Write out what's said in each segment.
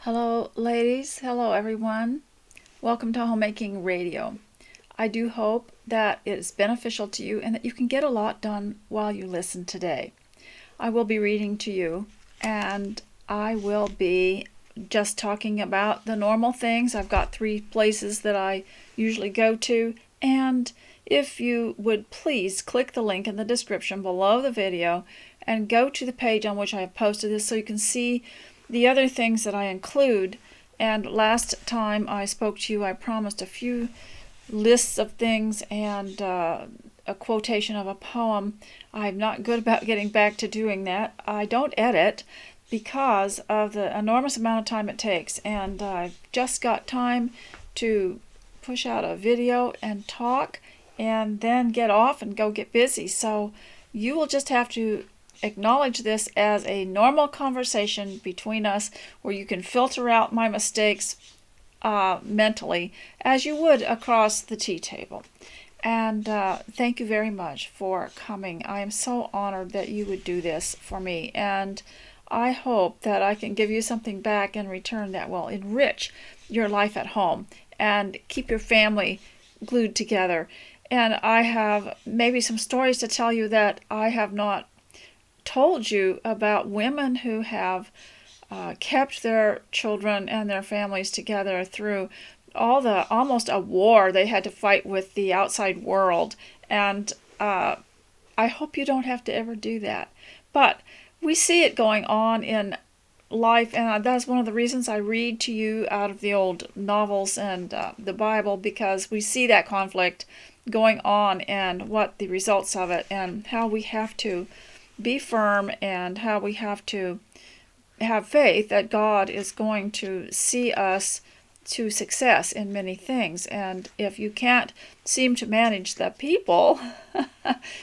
Hello, ladies. Hello, everyone. Welcome to Homemaking Radio. I do hope that it is beneficial to you and that you can get a lot done while you listen today. I will be reading to you, and I will be just talking about the normal things. I've got 3 places that I usually go to, and if you would please click the link in the description below the video and go to the page on which I have posted this so you can see the other things that I include. And last time I spoke to you, I promised a few lists of things and a quotation of a poem. I'm not good about getting back to doing that. I don't edit because of the enormous amount of time it takes, and I've just got time to push out a video and talk and then get off and go get busy. So you will just have to acknowledge this as a normal conversation between us where you can filter out my mistakes mentally as you would across the tea table. And thank you very much for coming. I am so honored that you would do this for me, and I hope that I can give you something back in return that will enrich your life at home and keep your family glued together. And I have maybe some stories to tell you that I have not told you about women who have kept their children and their families together through almost a war they had to fight with the outside world. And I hope you don't have to ever do that. But we see it going on in life, and that's one of the reasons I read to you out of the old novels and the Bible, because we see that conflict going on and what the results of it, and how we have to be firm and how we have to have faith that God is going to see us to success in many things. And if you can't seem to manage the people,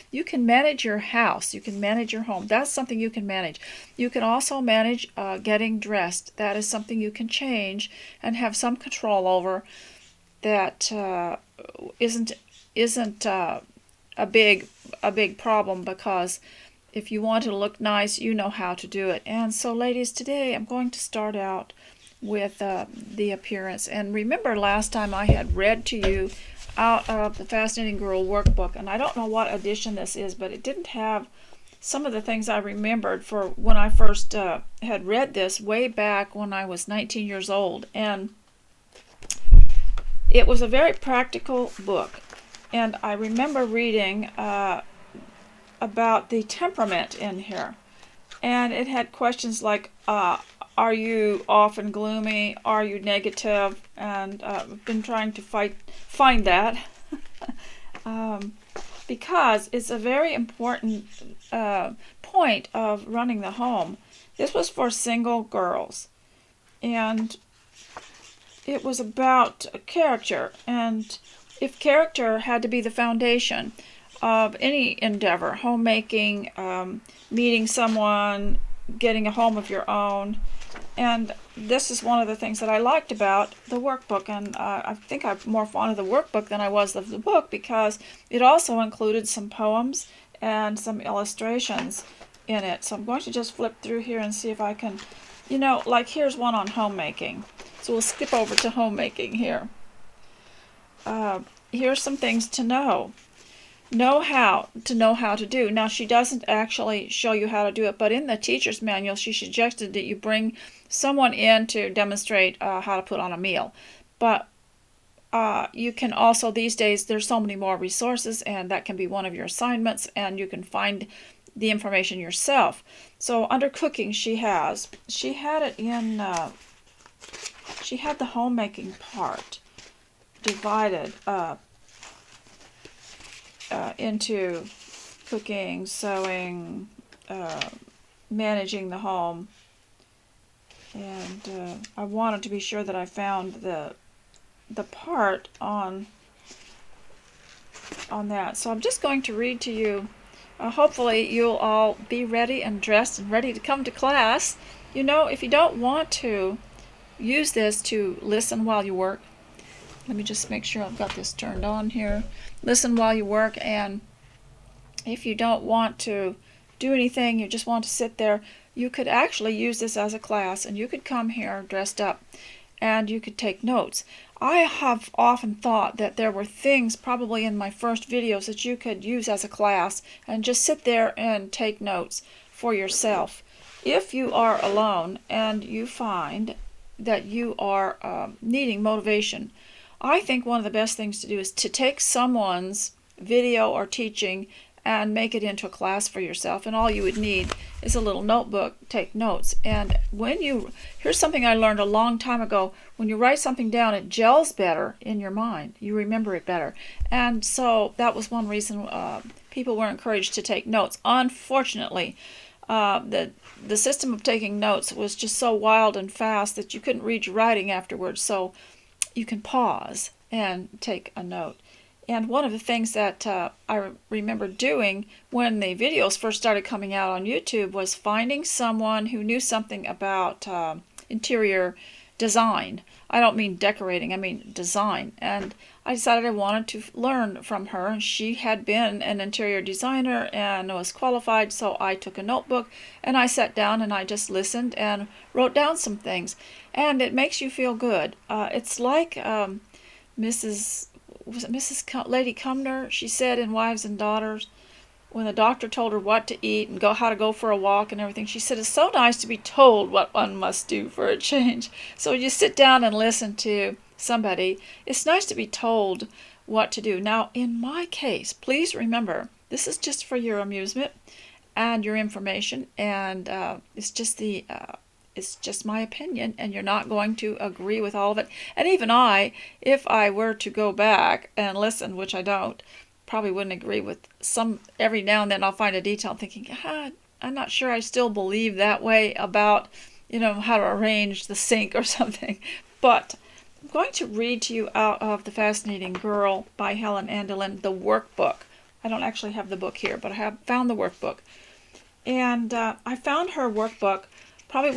you can manage your house, you can manage your home. That's something you can manage. You can also manage getting dressed. That is something you can change and have some control over. That isn't a big problem, because if you want to look nice, you know how to do it. And so, ladies, today I'm going to start out with the appearance. And remember, last time I had read to you out of the Fascinating Girl workbook, and I don't know what edition this is, but it didn't have some of the things I remembered for when I first had read this way back when I was 19 years old. And it was a very practical book. And I remember reading about the temperament in here, and it had questions like are you often gloomy, are you negative, and I've been trying to find that because it's a very important point of running the home. This was for single girls, and it was about character, and if character had to be the foundation of any endeavor, homemaking, meeting someone, getting a home of your own. And this is one of the things that I liked about the workbook, and I think I'm more fond of the workbook than I was of the book, because it also included some poems and some illustrations in it. So I'm going to just flip through here and see if I can, like here's one on homemaking. So we'll skip over to homemaking here. Here's some things to know. Know how to do. Now, she doesn't actually show you how to do it, but in the teacher's manual, she suggested that you bring someone in to demonstrate how to put on a meal. But you can also, these days, there's so many more resources, and that can be one of your assignments, and you can find the information yourself. So under cooking, she had it in, she had the homemaking part divided into cooking, sewing, managing the home, and I wanted to be sure that I found the part on that. So I'm just going to read to you. Hopefully you'll all be ready and dressed and ready to come to class. If you don't want to use this to listen while you work, let me just make sure I've got this turned on here. Listen while you work, and if you don't want to do anything, you just want to sit there, you could actually use this as a class, and you could come here dressed up and you could take notes. I have often thought that there were things probably in my first videos that you could use as a class and just sit there and take notes for yourself. If you are alone and you find that you are needing motivation, I think one of the best things to do is to take someone's video or teaching and make it into a class for yourself. And all you would need is a little notebook, take notes. And here's something I learned a long time ago, when you write something down, it gels better in your mind. You remember it better. And so that was one reason people were encouraged to take notes. Unfortunately, the system of taking notes was just so wild and fast that you couldn't read your writing afterwards. So you can pause and take a note. And one of the things that I remember doing when the videos first started coming out on YouTube was finding someone who knew something about interior design. I don't mean decorating, I mean design. And I decided I wanted to learn from her, and she had been an interior designer and was qualified, so I took a notebook and I sat down and I just listened and wrote down some things. And it makes you feel good. It's like Mrs. Lady Cumnor, she said in Wives and Daughters, when the doctor told her what to eat and how to go for a walk and everything, she said, it's so nice to be told what one must do for a change. So you sit down and listen to somebody. It's nice to be told what to do. Now, in my case, please remember, this is just for your amusement and your information, and it's just my opinion, and you're not going to agree with all of it. And even if I were to go back and listen, which I don't, probably wouldn't agree with some. Every now and then I'll find a detail thinking, I'm not sure I still believe that way about, how to arrange the sink or something. But I'm going to read to you out of The Fascinating Girl by Helen Andelin, the workbook. I don't actually have the book here, but I have found the workbook. And I found her workbook probably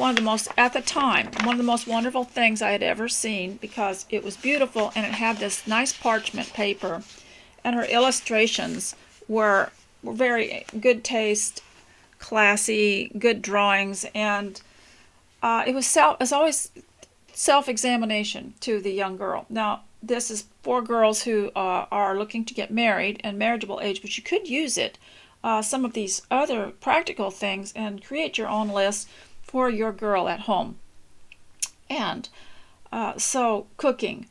at the time, one of the most wonderful things I had ever seen, because it was beautiful and it had this nice parchment paper, and her illustrations were very good taste, classy, good drawings, and it was always self-examination to the young girl. Now, this is for girls who are looking to get married and marriageable age, but you could use it, some of these other practical things, and create your own list for your girl at home. And so cooking,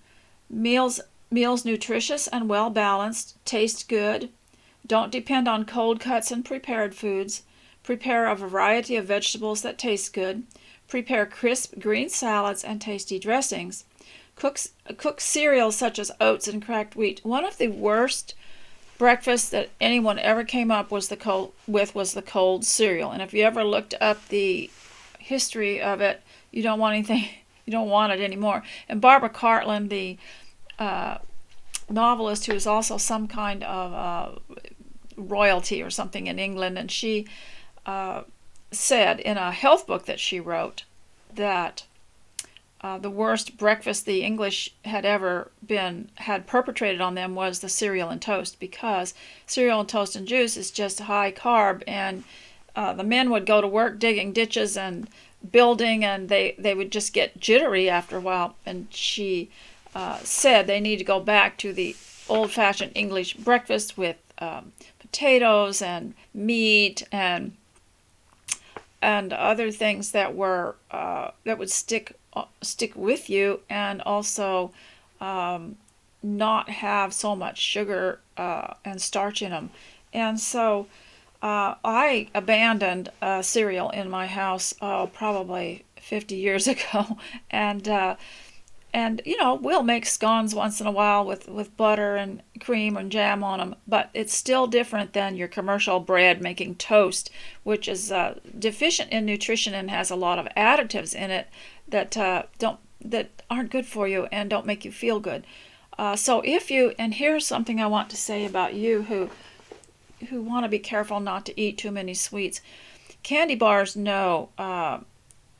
meals nutritious and well balanced, taste good, don't depend on cold cuts and prepared foods, prepare a variety of vegetables that taste good, prepare crisp green salads and tasty dressings, cook cereals such as oats and cracked wheat. One of the worst breakfasts that anyone ever came up was the cold cereal. And if you ever looked up the history of it, you don't want it anymore. And Barbara Cartland, the novelist, who is also some kind of royalty or something in England, and she said in a health book that she wrote that the worst breakfast the English had perpetrated on them was the cereal and toast, because cereal and toast and juice is just high carb, and the men would go to work digging ditches and building, and they would just get jittery after a while. And she said they need to go back to the old-fashioned English breakfast with potatoes and meat and other things that would stick with you, and also not have so much sugar and starch in them. And so I abandoned cereal in my house probably 50 years ago, and we'll make scones once in a while with butter and cream and jam on them, but it's still different than your commercial bread making toast, which is deficient in nutrition and has a lot of additives in it that aren't good for you and don't make you feel good. So and here's something I want to say about you who want to be careful not to eat too many sweets. Candy bars, no.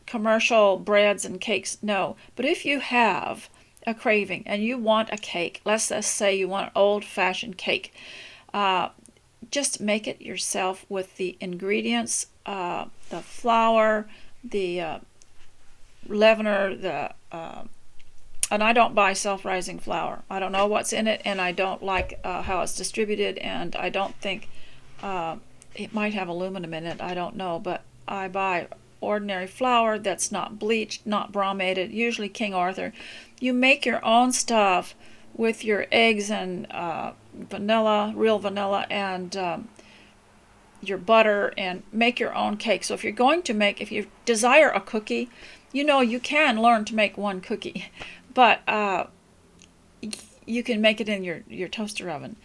Commercial breads and cakes, no. But if you have a craving and you want a cake, let's just say you want an old-fashioned cake, just make it yourself with the ingredients, the flour, the leavener, and I don't buy self-rising flour. I don't know what's in it, and I don't like how it's distributed, and I don't think it might have aluminum in it. I don't know, but I buy ordinary flour that's not bleached, not bromated, usually King Arthur. You make your own stuff with your eggs and vanilla, real vanilla, and your butter, and make your own cake. So if you desire a cookie, you can learn to make one cookie, but you can make it in your toaster oven,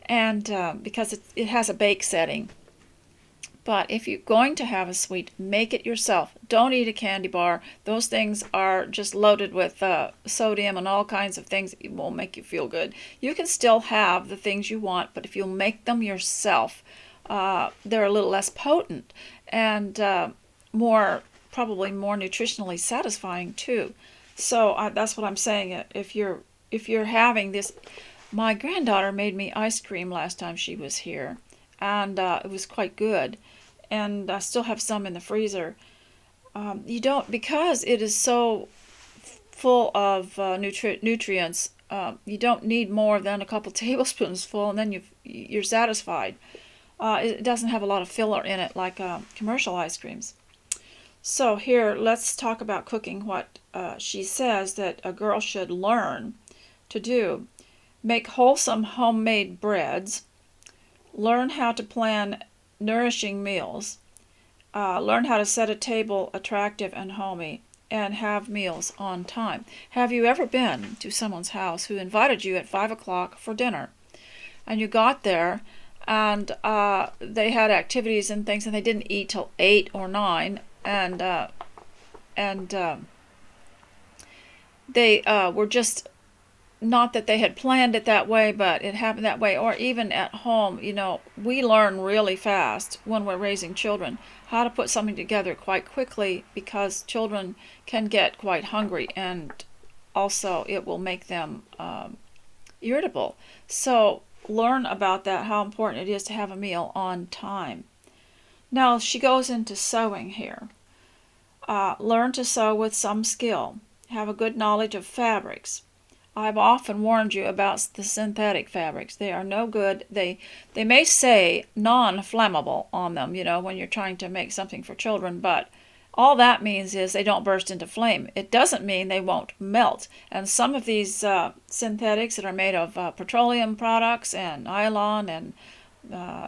and because it has a bake setting. But if you're going to have a sweet, make it yourself. Don't eat a candy bar. Those things are just loaded with sodium and all kinds of things. It won't make you feel good. You can still have the things you want, but if you make them yourself, they're a little less potent and probably more nutritionally satisfying too. So that's what I'm saying. If you're having this, my granddaughter made me ice cream last time she was here, and it was quite good. And I still have some in the freezer. Because it is so full of nutrients, you don't need more than a couple tablespoons full, and then you're satisfied. It doesn't have a lot of filler in it like commercial ice creams. So here, let's talk about cooking. What she says that a girl should learn to do: make wholesome homemade breads, learn how to plan nourishing meals, learn how to set a table attractive and homey, and have meals on time. Have you ever been to someone's house who invited you at 5 o'clock for dinner, and you got there and they had activities and things, and they didn't eat till 8 or 9, and they were just, not that they had planned it that way, but it happened that way. Or even at home, we learn really fast when we're raising children how to put something together quite quickly, because children can get quite hungry, and also it will make them irritable. So learn about that, how important it is to have a meal on time. Now she goes into sewing here. Learn to sew with some skill. Have a good knowledge of fabrics. I've often warned you about the synthetic fabrics. They are no good. They may say non-flammable on them, when you're trying to make something for children, but all that means is they don't burst into flame. It doesn't mean they won't melt. And some of these synthetics that are made of petroleum products and nylon and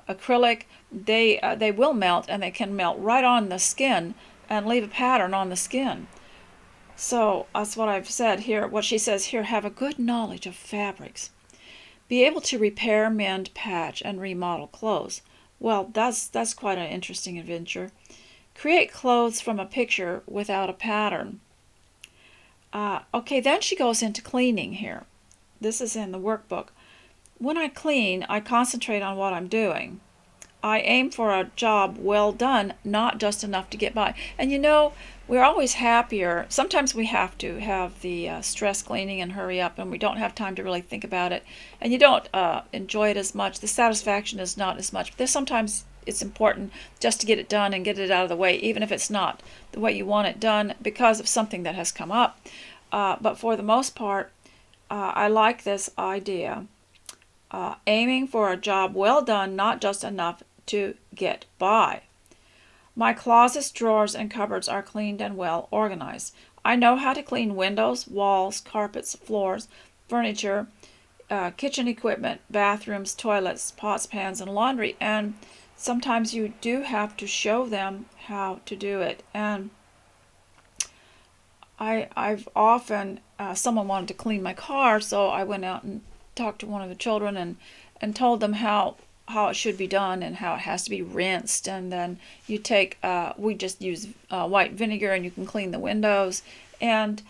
acrylic, they will melt, and they can melt right on the skin and leave a pattern on the skin. So that's what I've said here. What she says here: have a good knowledge of fabrics. Be able to repair, mend, patch, and remodel clothes. Well, that's quite an interesting adventure. Create clothes from a picture without a pattern. Okay, then she goes into cleaning here. This is in the workbook. When I clean, I concentrate on what I'm doing. I aim for a job well done, not just enough to get by. And we're always happier. Sometimes we have to have the stress cleaning and hurry up, and we don't have time to really think about it. And you don't enjoy it as much. The satisfaction is not as much. But sometimes it's important just to get it done and get it out of the way, even if it's not the way you want it done because of something that has come up. But for the most part, I like this idea. Aiming for a job well done, not just enough to get by. My closets, drawers, and cupboards are cleaned and well organized. I know how to clean windows, walls, carpets, floors, furniture, kitchen equipment, bathrooms, toilets, pots, pans, and laundry. And sometimes you do have to show them how to do it. And I've often, someone wanted to clean my car, so I went out and talked to one of the children and told them how it should be done and how it has to be rinsed. And then you take, we just use white vinegar, and you can clean the windows, and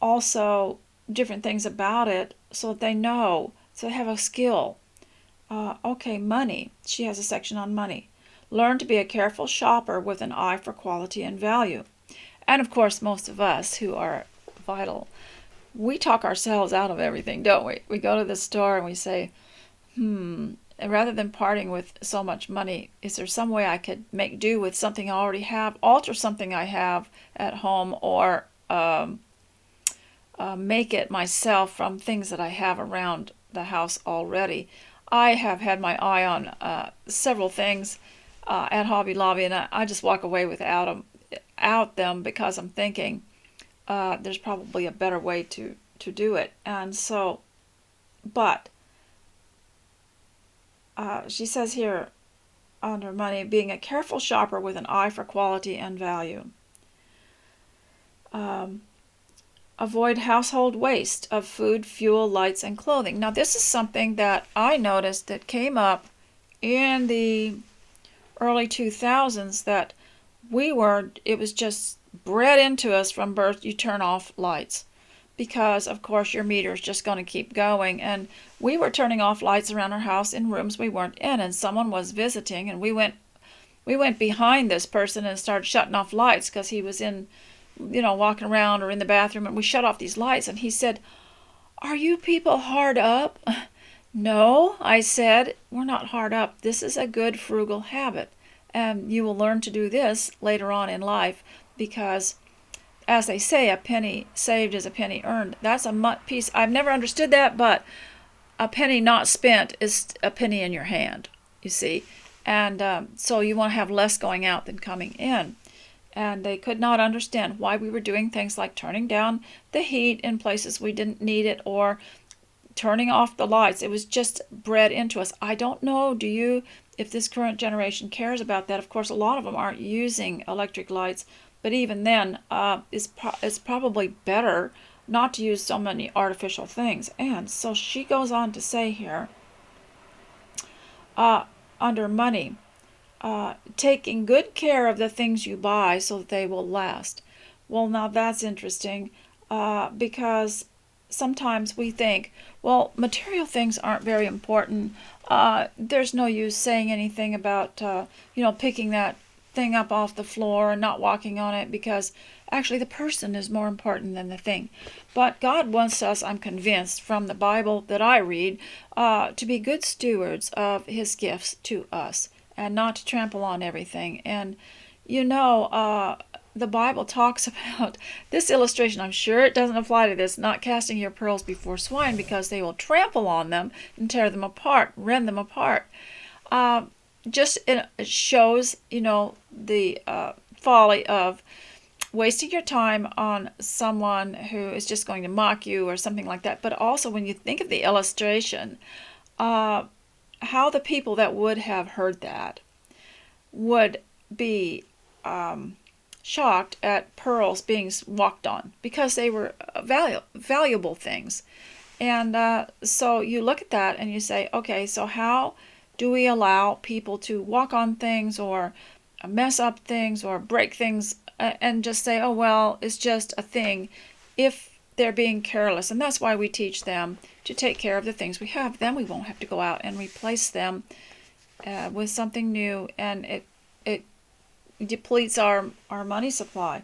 also different things about it so that they know, so they have a skill. Okay, money. She has a section on money. Learn to be a careful shopper with an eye for quality and value. And of course, most of us who are vital, we talk ourselves out of everything, don't we? We go to the store and we say, rather than parting with so much money, is there some way I could make do with something I already have, alter something I have at home, or make it myself from things that I have around the house already? I have had my eye on several things at Hobby Lobby, and I just walk away without them because I'm thinking there's probably a better way to do it. And so, but she says here under money, being a careful shopper with an eye for quality and value. Avoid household waste of food, fuel, lights, and clothing. Now, this is something that I noticed that came up in the early 2000s, that it was just bred into us from birth. You turn off lights because, of course, your meter is just going to keep going. And we were turning off lights around our house in rooms we weren't in, and someone was visiting, and we went behind this person and started shutting off lights because he was in, walking around or in the bathroom, and we shut off these lights. And he said, "Are you people hard up?" No, I said, we're not hard up. This is a good frugal habit, and you will learn to do this later on in life, because as they say, a penny saved is a penny earned. That's a piece. I've never understood that, but a penny not spent is a penny in your hand, you see. And so you want to have less going out than coming in. And they could not understand why we were doing things like turning down the heat in places we didn't need it, or turning off the lights. It was just bred into us. I don't know, if this current generation cares about that. Of course, a lot of them aren't using electric lights, but even then, it's probably better not to use so many artificial things. And so she goes on to say here, under money, taking good care of the things you buy so that they will last. Well, now that's interesting, because sometimes we think, well, material things aren't very important. There's no use saying anything about, picking that thing up off the floor and not walking on it, because actually the person is more important than the thing. But God wants us, I'm convinced, from the Bible that I read, to be good stewards of His gifts to us, and not to trample on everything. And the Bible talks about this illustration. I'm sure it doesn't apply to this, not casting your pearls before swine, because they will trample on them and tear them apart, rend them apart. It shows, the folly of wasting your time on someone who is just going to mock you or something like that. But also, when you think of the illustration, how the people that would have heard that would be shocked at pearls being walked on, because they were valuable things. And so you look at that and you say, okay, so how do we allow people to walk on things, or mess up things, or break things, and just say, oh, well, it's just a thing, if they're being careless? And that's why we teach them to take care of the things we have. Then we won't have to go out and replace them with something new, and it depletes our money supply.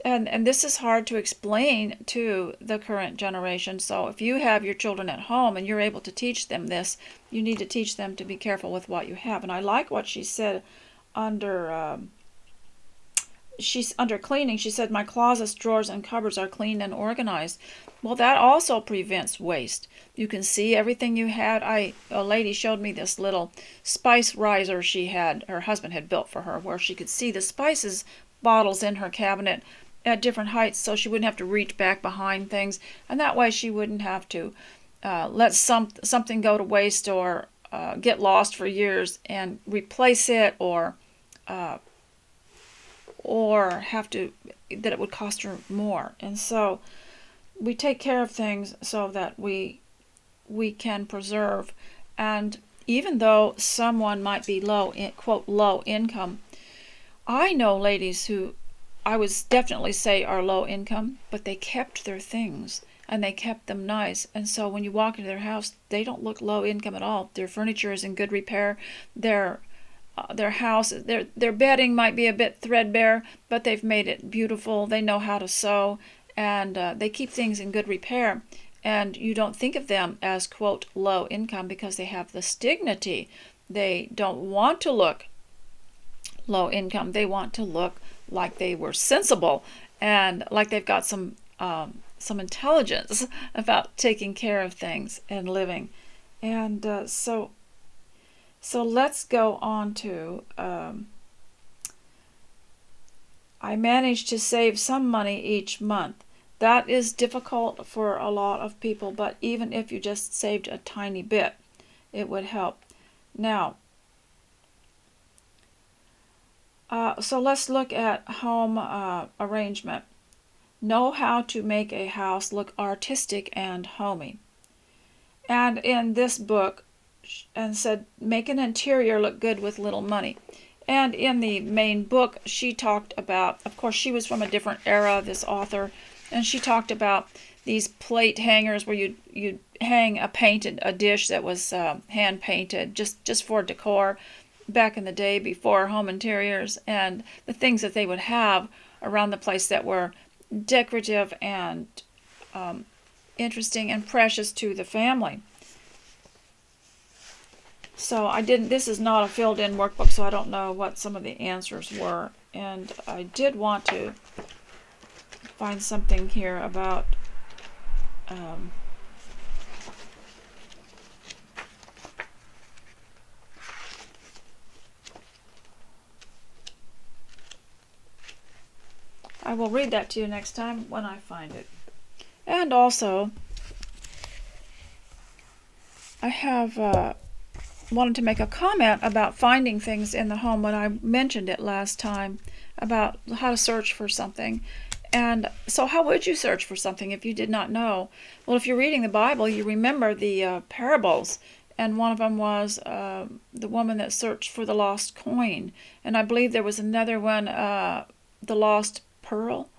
And this is hard to explain to the current generation. So if you have your children at home and you're able to teach them this, you need to teach them to be careful with what you have. And I like what she said under cleaning. She said, my closets, drawers, and cupboards are clean and organized. Well, that also prevents waste. You can see everything you had. A lady showed me this little spice riser her husband had built for her, where she could see the spices bottles in her cabinet at different heights, so she wouldn't have to reach back behind things, and that way she wouldn't have to let something go to waste, or get lost for years and replace it, or have to, that it would cost her more. And so we take care of things so that we can preserve. And even though someone might be quote, low income, I know ladies who I would definitely say are low income, but they kept their things, and they kept them nice. And so when you walk into their house, they don't look low income at all. Their furniture is in good repair. Their house, their bedding might be a bit threadbare, but they've made it beautiful. They know how to sew, and they keep things in good repair. And you don't think of them as, quote, low income because they have this dignity. They don't want to look low income. They want to look like they were sensible and like they've got some intelligence about taking care of things and living. And so let's go on to I managed to save some money each month. That is difficult for a lot of people, but even if you just saved a tiny bit, it would help. Now, so let's look at home arrangement. Know how to make a house look artistic and homey. And in this book, and said, make an interior look good with little money. And in the main book, she talked about, of course, she was from a different era, this author, and she talked about these plate hangers where you'd hang a dish that was hand painted just for decor back in the day before home interiors, and the things that they would have around the place that were decorative and interesting and precious to the family. So this is not a filled-in workbook, so I don't know what some of the answers were. And I did want to find something here about I will read that to you next time when I find it. And also, I have wanted to make a comment about finding things in the home when I mentioned it last time about how to search for something. And so how would you search for something if you did not know? Well, if you're reading the Bible, you remember the parables, and one of them was the woman that searched for the lost coin. And I believe there was another one, the lost pearl,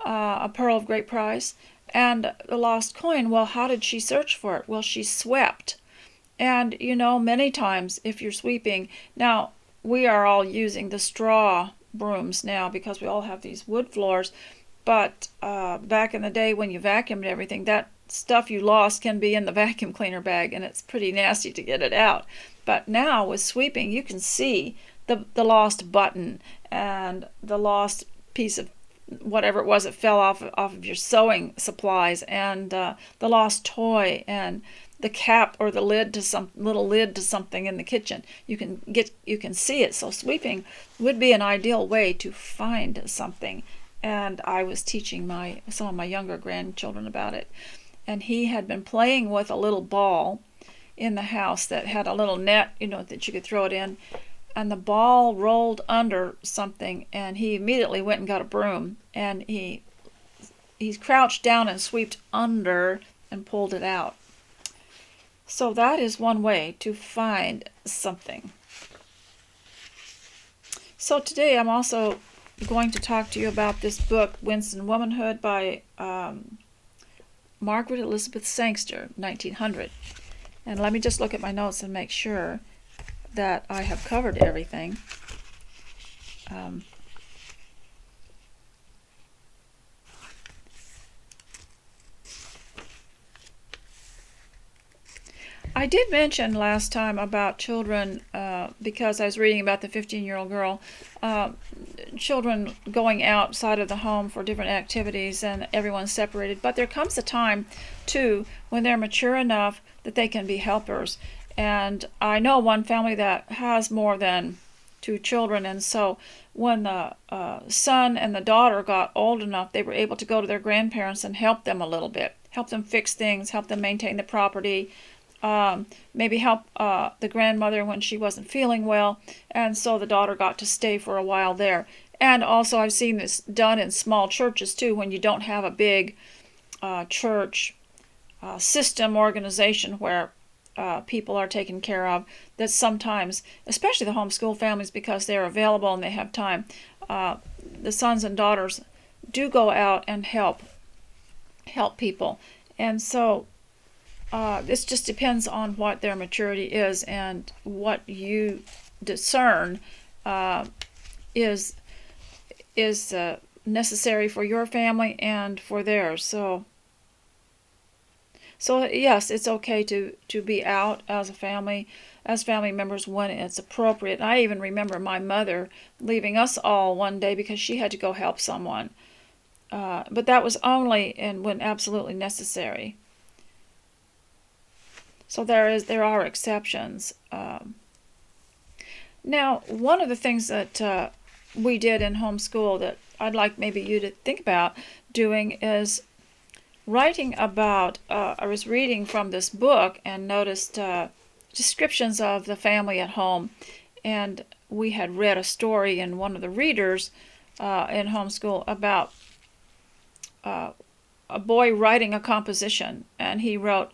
a pearl of great price. And the lost coin, well, how did she search for it? Well, she swept. And, many times if you're sweeping, now we are all using the straw brooms now because we all have these wood floors, but back in the day when you vacuumed everything, that stuff you lost can be in the vacuum cleaner bag, and it's pretty nasty to get it out. But now with sweeping, you can see the lost button and the lost piece of whatever it was that fell off of your sewing supplies, and the lost toy, and the cap or the lid to some little lid to something in the kitchen. You can see it. So sweeping would be an ideal way to find something. And I was teaching some of my younger grandchildren about it. And he had been playing with a little ball in the house that had a little net, that you could throw it in. And the ball rolled under something, and he immediately went and got a broom, and he crouched down and swept under and pulled it out. So that is one way to find something. So today I'm also going to talk to you about this book, Winston Womanhood, by Margaret Elizabeth Sangster, 1900. And let me just look at my notes and make sure that I have covered everything. I did mention last time about children, because I was reading about the 15-year-old girl, children going outside of the home for different activities and everyone's separated. But there comes a time, too, when they're mature enough that they can be helpers. And I know one family that has more than 2 children, and so when the son and the daughter got old enough, they were able to go to their grandparents and help them a little bit, help them fix things, help them maintain the property, maybe help the grandmother when she wasn't feeling well, and so the daughter got to stay for a while there. And also I've seen this done in small churches too, when you don't have a big church system organization where people are taken care of, that sometimes, especially the homeschool families, because they're available and they have time, the sons and daughters do go out and help people. And so this just depends on what their maturity is and what you discern is necessary for your family and for theirs. So So yes, it's okay to be out as family members when it's appropriate. I even remember my mother leaving us all one day because she had to go help someone. But that was only when absolutely necessary. So there are exceptions. Now, one of the things that we did in homeschool that I'd like maybe you to think about doing is writing about. I was reading from this book and noticed descriptions of the family at home, and we had read a story in one of the readers in homeschool about a boy writing a composition, and he wrote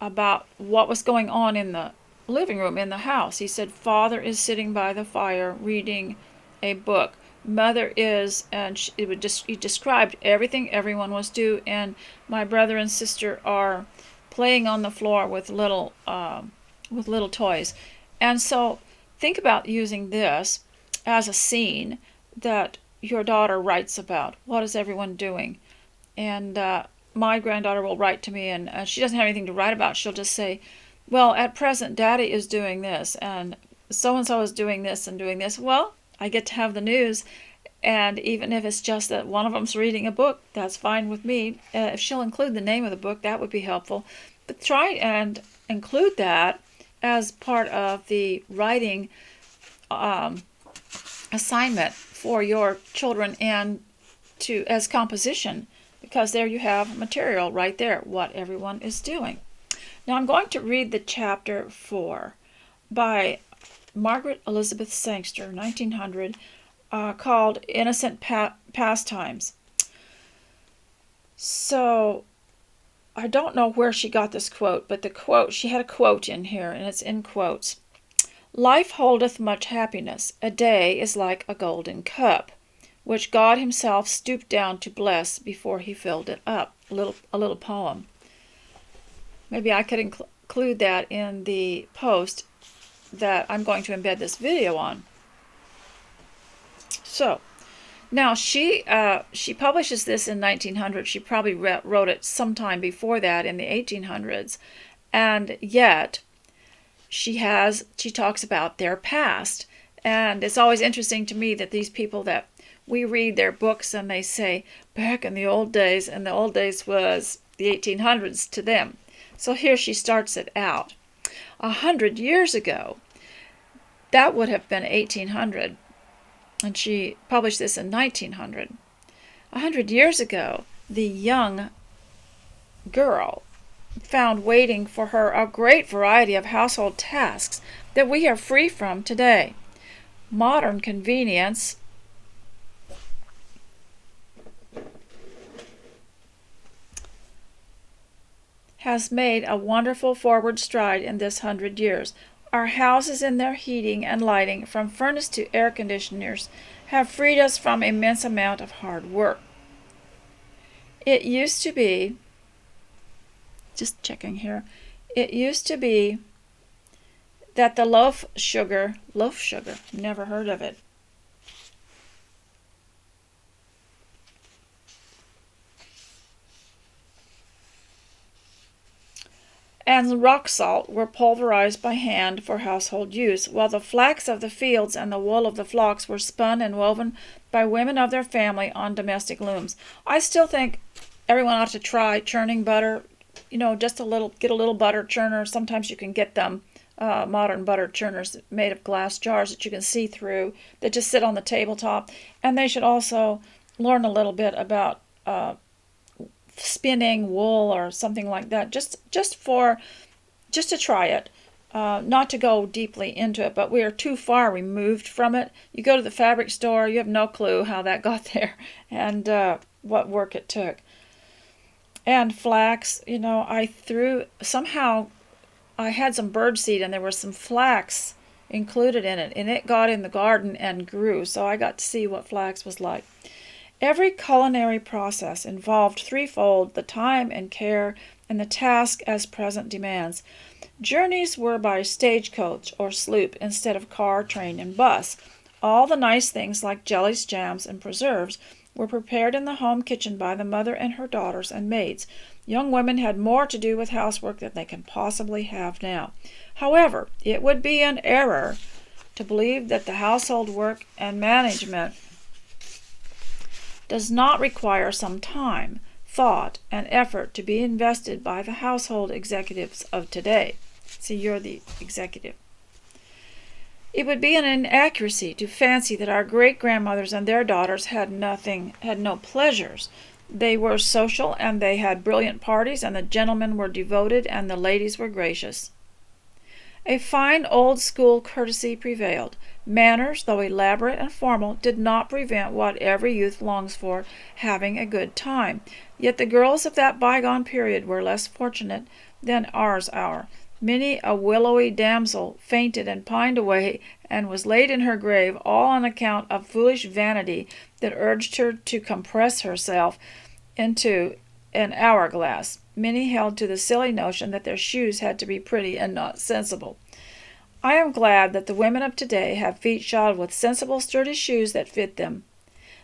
about what was going on in the living room in the house. He said, "Father is sitting by the fire reading a book. Mother is," and he described everything everyone was doing, and my brother and sister are playing on the floor with little toys. And so think about using this as a scene that your daughter writes about. What is everyone doing? And my granddaughter will write to me, and she doesn't have anything to write about. She'll just say, "Well, at present, Daddy is doing this, and so-and-so is doing this and doing this." Well, I get to have the news, and even if it's just that one of them's reading a book, that's fine with me. If she'll include the name of the book, that would be helpful. But try and include that as part of the writing assignment for your children and as composition, because there you have material right there, what everyone is doing. Now I'm going to read the chapter 4 by Margaret Elizabeth Sangster, 1900, called Innocent Pastimes. So I don't know where she got this quote, but she had a quote in here, and it's in quotes. "Life holdeth much happiness. A day is like a golden cup, which God himself stooped down to bless before he filled it up." A little poem. Maybe I could include that in the post that I'm going to embed this video on. So now she publishes this in 1900. She probably wrote it sometime before that in the 1800s, and yet she talks about their past. And it's always interesting to me that these people that we read their books and they say back in the old days, and the old days was the 1800s to them. So here she starts it out. 100 years ago, that would have been 1800, and she published this in 1900. 100 years ago, the young girl found waiting for her a great variety of household tasks that we are free from today. Modern convenience has made a wonderful forward stride in this 100 years. Our houses and their heating and lighting, from furnace to air conditioners, have freed us from immense amount of hard work. It used to be, just checking here, it used to be that the loaf sugar, never heard of it. And rock salt were pulverized by hand for household use, while the flax of the fields and the wool of the flocks were spun and woven by women of their family on domestic looms. I still think everyone ought to try churning butter. Just get a little butter churner. Sometimes you can get them modern butter churners made of glass jars that you can see through, that just sit on the tabletop. And they should also learn a little bit about spinning wool or something like that, just to try it, not to go deeply into it. But we are too far removed from it. You go to the fabric store, you have no clue how that got there and what work it took. And flax, I had some birdseed and there was some flax included in it, and it got in the garden and grew, so I got to see what flax was like. Every culinary process involved threefold the time and care and the task as present demands. Journeys were by stagecoach or sloop instead of car, train, and bus. All the nice things like jellies, jams, and preserves were prepared in the home kitchen by the mother and her daughters and maids. Young women had more to do with housework than they can possibly have now. However, it would be an error to believe that the household work and management does not require some time, thought, and effort to be invested by the household executives of today. See, you're the executive. It would be an inaccuracy to fancy that our great-grandmothers and their daughters had no pleasures. They were social, and they had brilliant parties, and the gentlemen were devoted, and the ladies were gracious. A fine old-school courtesy prevailed. Manners, though elaborate and formal, did not prevent what every youth longs for, having a good time. Yet the girls of that bygone period were less fortunate than ours are. Many a willowy damsel fainted and pined away, and was laid in her grave, all on account of foolish vanity that urged her to compress herself into an hourglass. Many held to the silly notion that their shoes had to be pretty and not sensible. I am glad that the women of today have feet shod with sensible, sturdy shoes that fit them.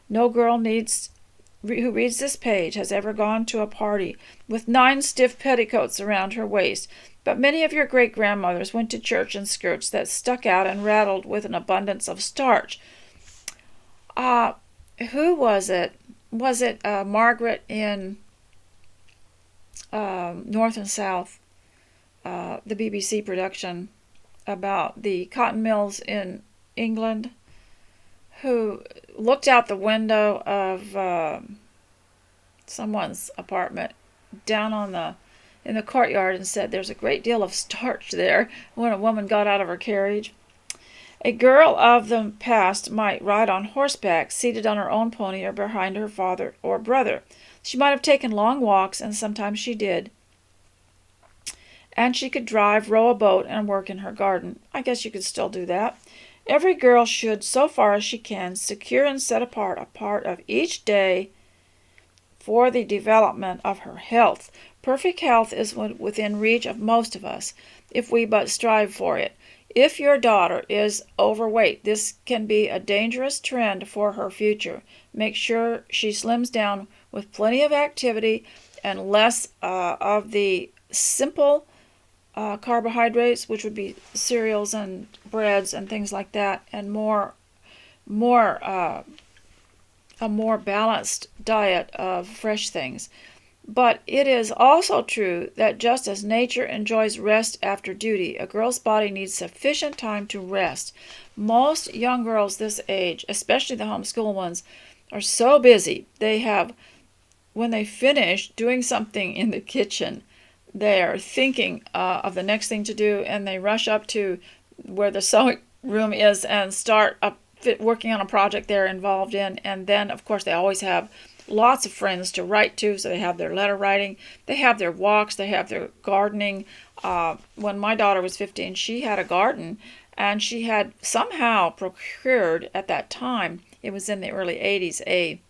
No girl who reads this page has ever gone to a party with 9 stiff petticoats around her waist, but many of your great-grandmothers went to church in skirts that stuck out and rattled with an abundance of starch. Who was it? Was it Margaret in North and South, the BBC production about the cotton mills in England, who looked out the window of someone's apartment down in the courtyard and said, "There's a great deal of starch there," when a woman got out of her carriage. A girl of the past might ride on horseback, seated on her own pony or behind her father or brother. She might have taken long walks, and sometimes she did. And she could drive, row a boat, and work in her garden. I guess you could still do that. Every girl should, so far as she can, secure and set apart a part of each day for the development of her health. Perfect health is within reach of most of us, if we but strive for it. If your daughter is overweight, this can be a dangerous trend for her future. Make sure she slims down with plenty of activity and less of the simple carbohydrates, which would be cereals and breads and things like that, and a more balanced diet of fresh things. But it is also true that just as nature enjoys rest after duty, a girl's body needs sufficient time to rest. Most young girls this age, especially the homeschool ones, are so busy. When they finish doing something in the kitchen, they are thinking of the next thing to do, and they rush up to where the sewing room is and start working on a project they're involved in. And then, of course, they always have lots of friends to write to, so they have their letter writing, they have their walks, they have their gardening. When my daughter was 15, she had a garden, and she had somehow procured at that time, it was in the early 80s, a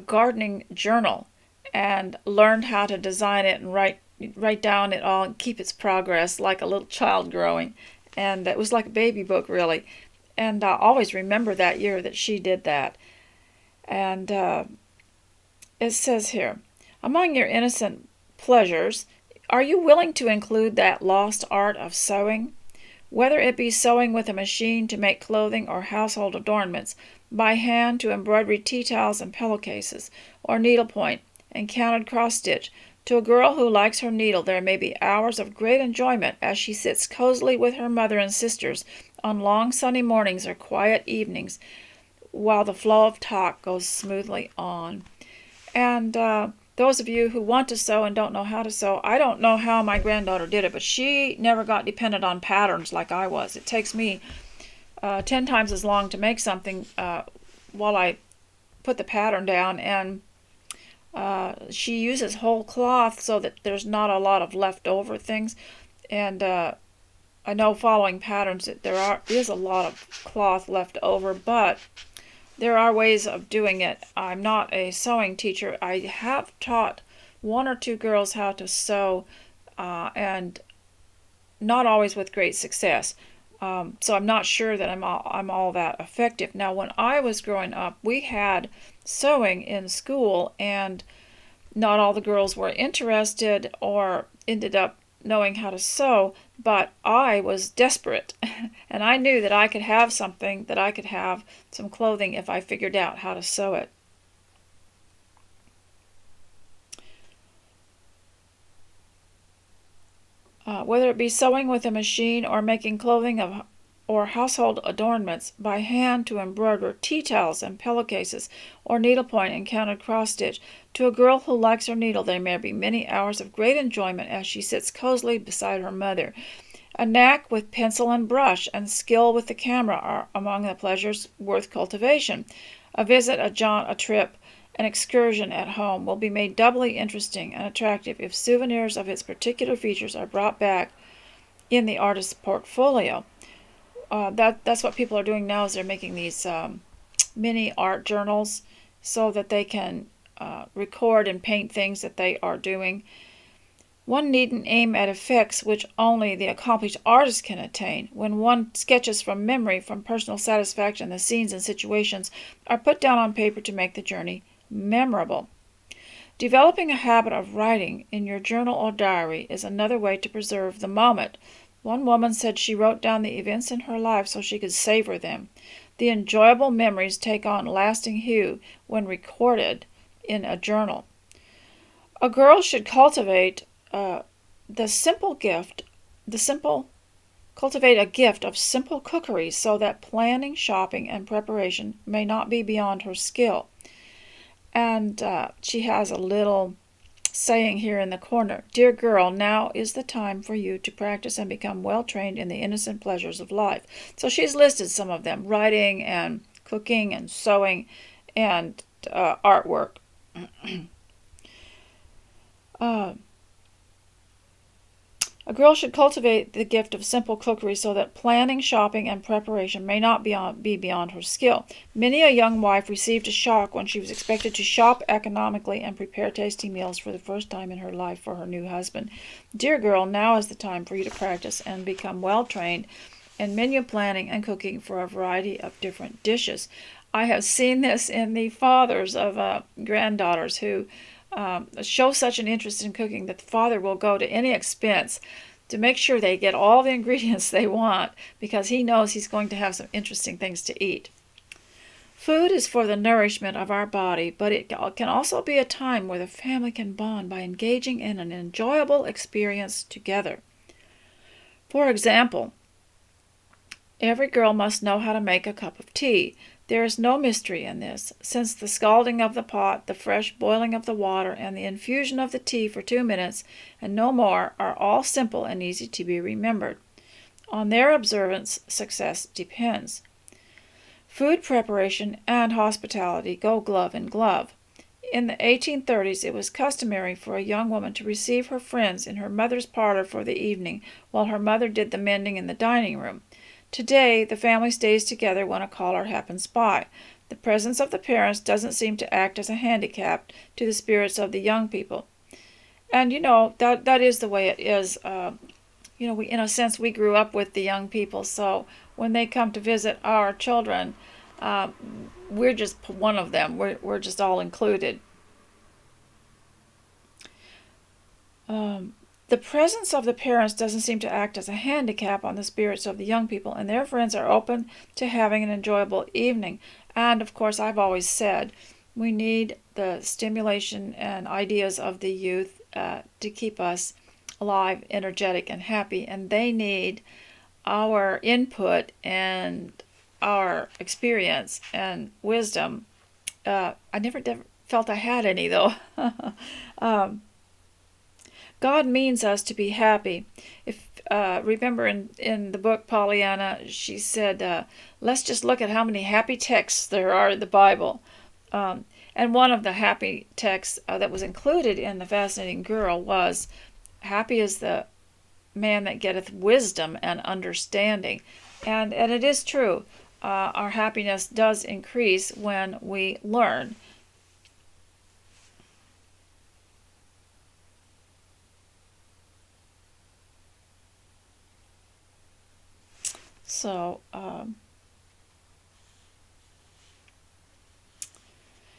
gardening journal, and learned how to design it and write down it all and keep its progress like a little child growing. And it was like a baby book, really. And I always remember that year that she did that. And it says here, among your innocent pleasures, are you willing to include that lost art of sewing? Whether it be sewing with a machine to make clothing or household adornments, by hand to embroidery tea towels and pillowcases, or needlepoint and counted cross-stitch, to a girl who likes her needle there may be hours of great enjoyment as she sits cozily with her mother and sisters on long sunny mornings or quiet evenings, while the flow of talk goes smoothly on. And those of you who want to sew and don't know how to sew, I don't know how my granddaughter did it, but she never got dependent on patterns like I was. It takes me 10 times as long to make something while I put the pattern down, and she uses whole cloth so that there's not a lot of leftover things. And I know following patterns that there is a lot of cloth left over, but there are ways of doing it. I'm not a sewing teacher. I have taught 1 or 2 girls how to sew, and not always with great success. So I'm not sure that I'm all that effective. Now, when I was growing up, we had sewing in school, and not all the girls were interested or ended up knowing how to sew, but I was desperate. And I knew that I could have something, that I could have some clothing if I figured out how to sew it. Whether it be sewing with a machine or making clothing or household adornments by hand, to embroider tea towels and pillowcases, or needlepoint and counted cross-stitch, to a girl who likes her needle there may be many hours of great enjoyment as she sits cozily beside her mother. A knack with pencil and brush and skill with the camera are among the pleasures worth cultivation. A visit, a jaunt, a trip, an excursion at home will be made doubly interesting and attractive if souvenirs of its particular features are brought back in the artist's portfolio. That's what people are doing now, is they're making these mini art journals so that they can record and paint things that they are doing. One needn't aim at effects which only the accomplished artist can attain. When one sketches from memory, from personal satisfaction, the scenes and situations are put down on paper to make the journey memorable. Developing a habit of writing in your journal or diary is another way to preserve the moment. One woman said she wrote down the events in her life so she could savor them. The enjoyable memories take on lasting hue when recorded in a journal. A girl should cultivate cultivate a gift of simple cookery so that planning, shopping, and preparation may not be beyond her skill. And she has a little saying here in the corner: "Dear girl, now is the time for you to practice and become well trained in the innocent pleasures of life." So she's listed some of them: writing and cooking and sewing and artwork. A girl should cultivate the gift of simple cookery so that planning, shopping, and preparation may not be beyond her skill. Many a young wife received a shock when she was expected to shop economically and prepare tasty meals for the first time in her life for her new husband. Dear girl, now is the time for you to practice and become well trained in menu planning and cooking for a variety of different dishes. I have seen this in the fathers of granddaughters who show such an interest in cooking that the father will go to any expense to make sure they get all the ingredients they want, because he knows he's going to have some interesting things to eat. Food is for the nourishment of our body, but it can also be a time where the family can bond by engaging in an enjoyable experience together. For example, every girl must know how to make a cup of tea. There is no mystery in this, since the scalding of the pot, the fresh boiling of the water, and the infusion of the tea for 2 minutes, and no more, are all simple and easy to be remembered. On their observance, success depends. Food preparation and hospitality go glove in glove. In the 1830s, it was customary for a young woman to receive her friends in her mother's parlor for the evening, while her mother did the mending in the dining room. Today, the family stays together when a caller happens by. The presence of the parents doesn't seem to act as a handicap to the spirits of the young people. And that is the way it is. We, in a sense, we grew up with the young people, so when they come to visit our children, we're just one of them. We're just all included. The presence of the parents doesn't seem to act as a handicap on the spirits of the young people, and their friends are open to having an enjoyable evening. And, of course, I've always said we need the stimulation and ideas of the youth to keep us alive, energetic, and happy, and they need our input and our experience and wisdom. I never felt I had any, though. God means us to be happy. If remember in the book Pollyanna, she said, let's just look at how many happy texts there are in the Bible. And one of the happy texts that was included in The Fascinating Girl was, "Happy is the man that getteth wisdom and understanding." And it is true. Our happiness does increase when we learn. So,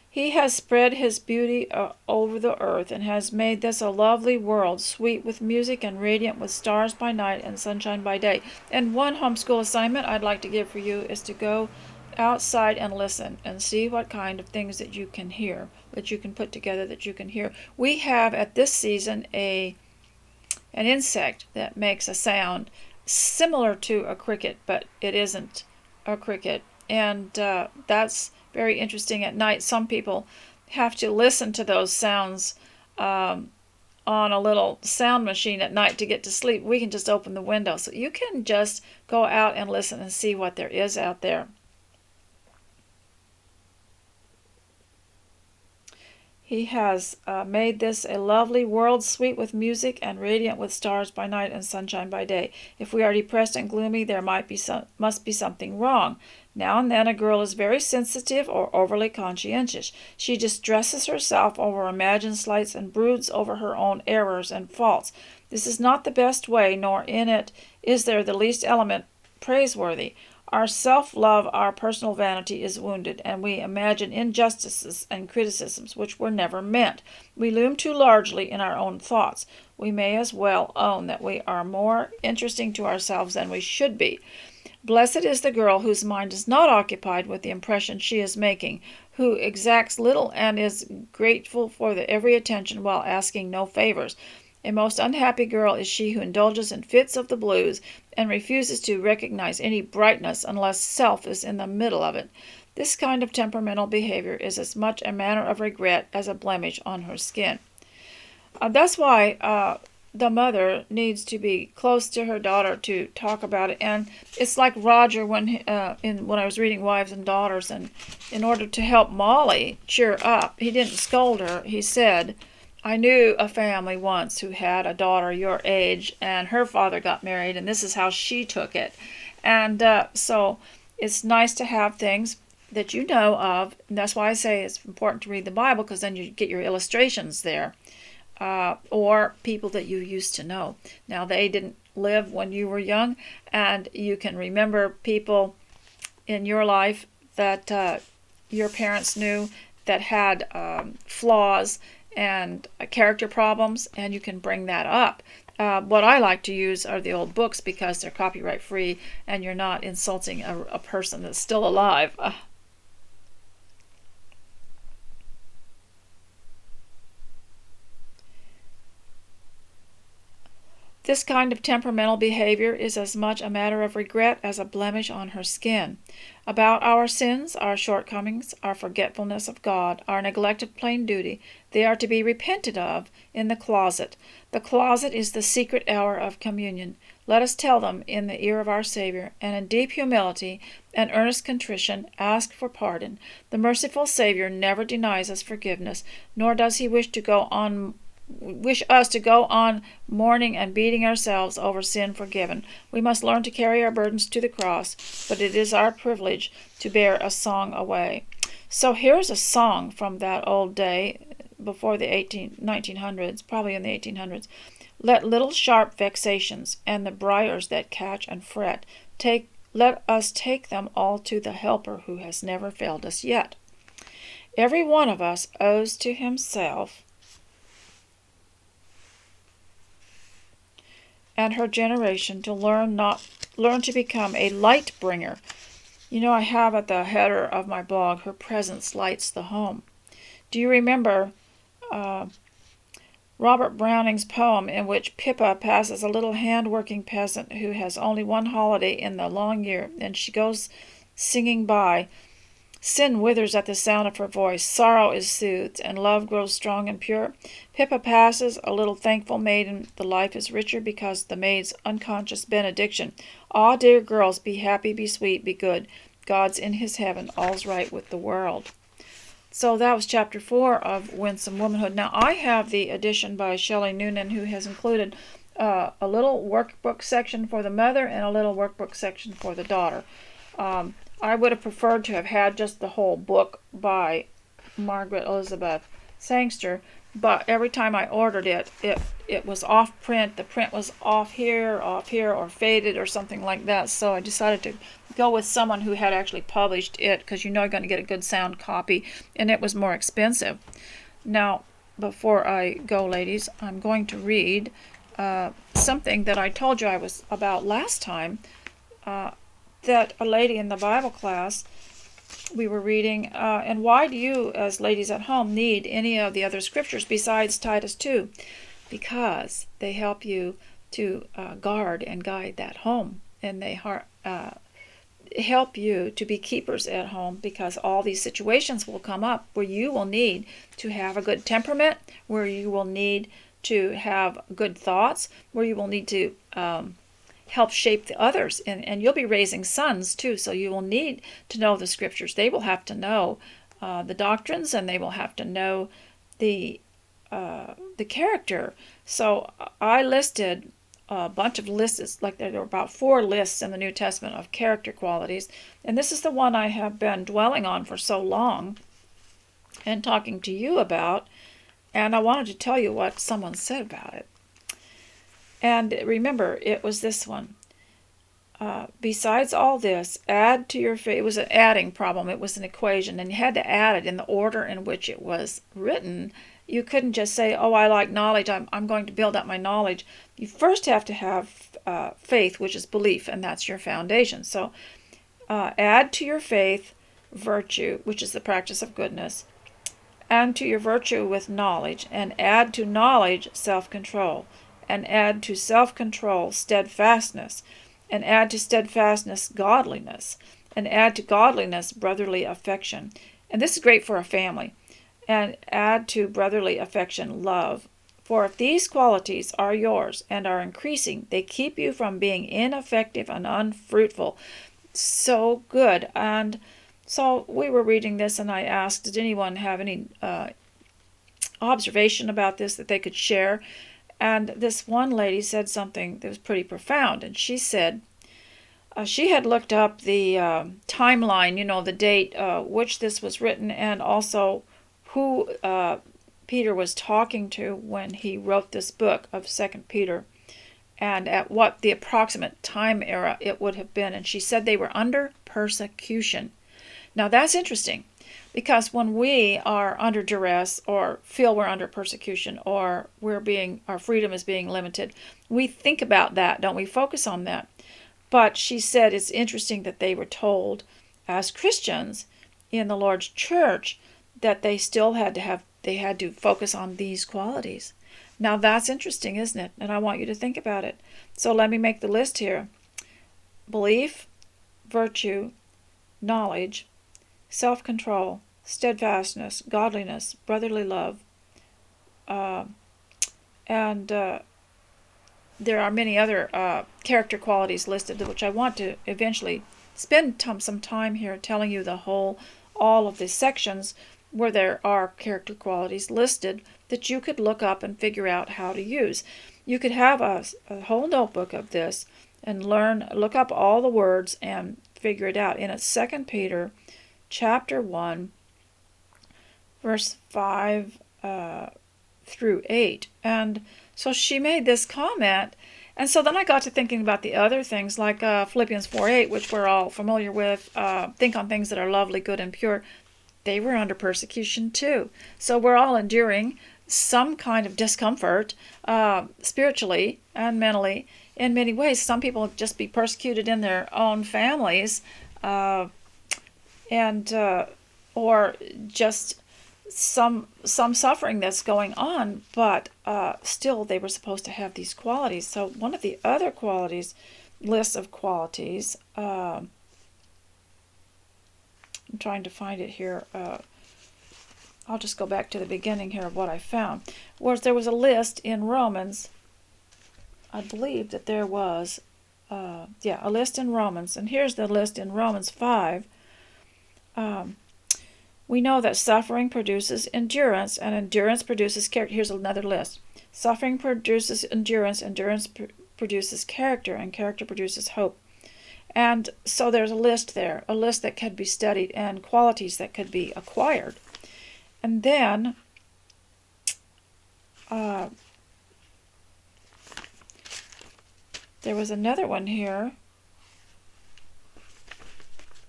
He has spread his beauty over the earth, and has made this a lovely world, sweet with music and radiant with stars by night and sunshine by day. And one homeschool assignment I'd like to give for you is to go outside and listen and see what kind of things that you can hear, that you can put together, that you can hear. We have at this season an insect that makes a sound similar to a cricket, but it isn't a cricket. And that's very interesting at night. Some people have to listen to those sounds on a little sound machine at night to get to sleep. We can just open the window. So you can just go out and listen and see what there is out there. He has made this a lovely world, sweet with music and radiant with stars by night and sunshine by day. If we are depressed and gloomy, there must be something wrong. Now and then a girl is very sensitive or overly conscientious. She distresses herself over imagined slights and broods over her own errors and faults. This is not the best way, nor in it is there the least element praiseworthy. Our self-love, our personal vanity is wounded, and we imagine injustices and criticisms which were never meant. We loom too largely in our own thoughts. We may as well own that we are more interesting to ourselves than we should be. Blessed is the girl whose mind is not occupied with the impression she is making, who exacts little and is grateful for every attention while asking no favors. A most unhappy girl is she who indulges in fits of the blues and refuses to recognize any brightness unless self is in the middle of it. This kind of temperamental behavior is as much a matter of regret as a blemish on her skin. That's why the mother needs to be close to her daughter to talk about it. And it's like Roger when I was reading Wives and Daughters, and in order to help Molly cheer up, he didn't scold her. He said, I knew a family once who had a daughter your age, and her father got married, and this is how she took it. And so it's nice to have things that you know of, and that's why I say it's important to read the Bible, because then you get your illustrations there, or people that you used to know. Now, they didn't live when you were young, and you can remember people in your life that your parents knew that had flaws and character problems, and you can bring that up. What I like to use are the old books because they're copyright free and you're not insulting a person that's still alive. This kind of temperamental behavior is as much a matter of regret as a blemish on her skin. About our sins, our shortcomings, our forgetfulness of God, our neglect of plain duty, they are to be repented of in the closet. The closet is the secret hour of communion. Let us tell them in the ear of our Savior, and in deep humility and earnest contrition ask for pardon. The merciful Savior never denies us forgiveness, nor does he wish us to go on mourning and beating ourselves over sin forgiven. We must learn to carry our burdens to the cross, but it is our privilege to bear a song away. So here's a song from that old day, before the 1900s, probably in the 1800s. Let little sharp vexations and the briars that catch and fret, let us take them all to the Helper who has never failed us yet. Every one of us owes to himself and her generation to learn to become a light bringer. You know, I have at the header of my blog, her presence lights the home. Do you remember Robert Browning's poem in which Pippa passes a little hand-working peasant who has only one holiday in the long year, and she goes singing by? Sin withers at the sound of her voice, sorrow is soothed, and love grows strong and pure. Pippa passes, a little thankful maiden, the life is richer because the maid's unconscious benediction. Ah, dear girls, be happy, be sweet, be good. God's in his heaven, all's right with the world. So that was chapter 4 of Winsome Womanhood. Now, I have the edition by Shelley Noonan, who has included a little workbook section for the mother and a little workbook section for the daughter. I would have preferred to have had just the whole book by Margaret Elizabeth Sangster, but every time I ordered it was off print. The print was off here, or faded or something like that. So I decided to go with someone who had actually published it, because you're going to get a good sound copy, and it was more expensive. Now, before I go, ladies, I'm going to read something that I told you I was about last time, that a lady in the Bible class we were reading, and why do you, as ladies at home, need any of the other scriptures besides Titus 2? Because they help you to guard and guide that home, and they help you to be keepers at home, because all these situations will come up where you will need to have a good temperament, where you will need to have good thoughts, where you will need to help shape the others, and you'll be raising sons too, so you will need to know the scriptures. They will have to know the doctrines, and they will have to know the character. So I listed a bunch of lists, like there were about 4 lists in the New Testament of character qualities, and this is the one I have been dwelling on for so long and talking to you about, and I wanted to tell you what someone said about it. And remember, it was this one. Besides all this, add to your faith. It was an adding problem. It was an equation, and you had to add it in the order in which it was written. You couldn't just say, oh, I like knowledge, I'm going to build up my knowledge. You first have to have faith, which is belief, and that's your foundation. So add to your faith virtue, which is the practice of goodness, and to your virtue with knowledge, and add to knowledge self-control, and add to self-control steadfastness, and add to steadfastness godliness, and add to godliness brotherly affection. And this is great for a family. And add to brotherly affection love. For if these qualities are yours and are increasing, they keep you from being ineffective and unfruitful. So good. And so we were reading this, and I asked, did anyone have any observation about this that they could share? And this one lady said something that was pretty profound, and she said she had looked up the timeline, the date which this was written, and also who Peter was talking to when he wrote this book of 2 Peter, and at what the approximate time era it would have been. And she said they were under persecution. Now that's interesting, because when we are under duress, or feel we're under persecution, or our freedom is being limited, we think about that, don't we? Focus on that. But she said it's interesting that they were told, as Christians in the Lord's church, that they still had to focus on these qualities. Now that's interesting, isn't it? And I want you to think about it. So let me make the list here. Belief, virtue, knowledge, self-control, steadfastness, godliness, brotherly love, and there are many other character qualities listed, which I want to eventually spend some time here telling you all of the sections where there are character qualities listed that you could look up and figure out how to use. You could have a whole notebook of this and look up all the words and figure it out. And it's 2 Peter chapter 1, verse 5 through 8. And so she made this comment, and so then I got to thinking about the other things, like Philippians 4:8, which we're all familiar with. Think on things that are lovely, good, and pure. They were under persecution too. So we're all enduring some kind of discomfort, spiritually and mentally, in many ways. Some people just be persecuted in their own families, or just some suffering that's going on, but still they were supposed to have these qualities. So one of the other list of qualities, I'm trying to find it here. I'll just go back to the beginning here of what I found. There was a list in Romans. I believe that there was, a list in Romans. And here's the list in Romans 5. We know that suffering produces endurance, and endurance produces character. Here's another list. Suffering produces endurance, endurance produces character, and character produces hope. And so there's a list there, a list that could be studied, and qualities that could be acquired. And then There was another one here.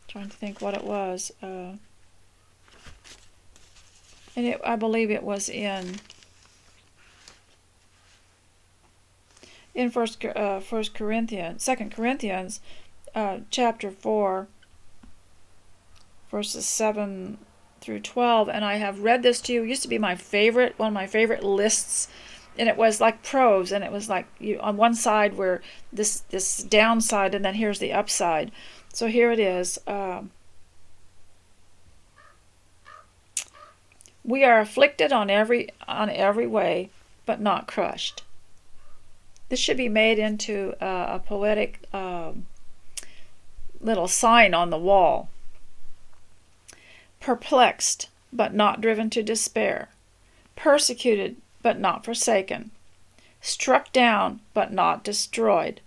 Trying to think what it was. And I believe it was in First Corinthians, 2 Corinthians, chapter 4, verses 7 through 12. And I have read this to you. It used to be my favorite, one of my favorite lists. And it was like prose, and it was like on one side where this downside, and then here's the upside. So here it is. We are afflicted on every way, but not crushed. This should be made into a poetic little sign on the wall. Perplexed, but not driven to despair. Persecuted, but not forsaken. Struck down, but not destroyed.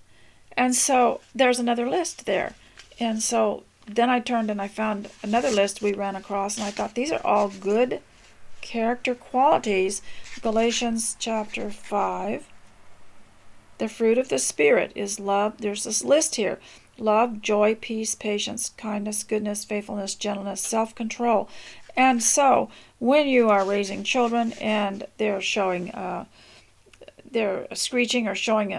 And so there's another list there. And so then I turned and I found another list we ran across, and I thought these are all good character qualities. Galatians chapter 5. The fruit of the Spirit is love. There's this list here. Love, joy, peace, patience, kindness, goodness, faithfulness, gentleness, self-control. And so when you are raising children and they're showing, they're screeching or showing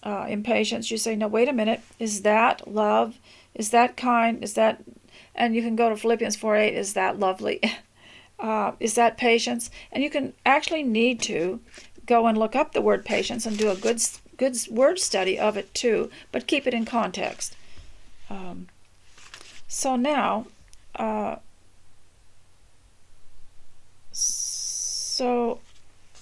impatience, you say, no, wait a minute. Is that love? Is that kind? Is that, and you can go to Philippians 4:8, is that lovely? Is that patience? And you can actually need to go and look up the word patience and do a good word study of it too, but keep it in context. So now, so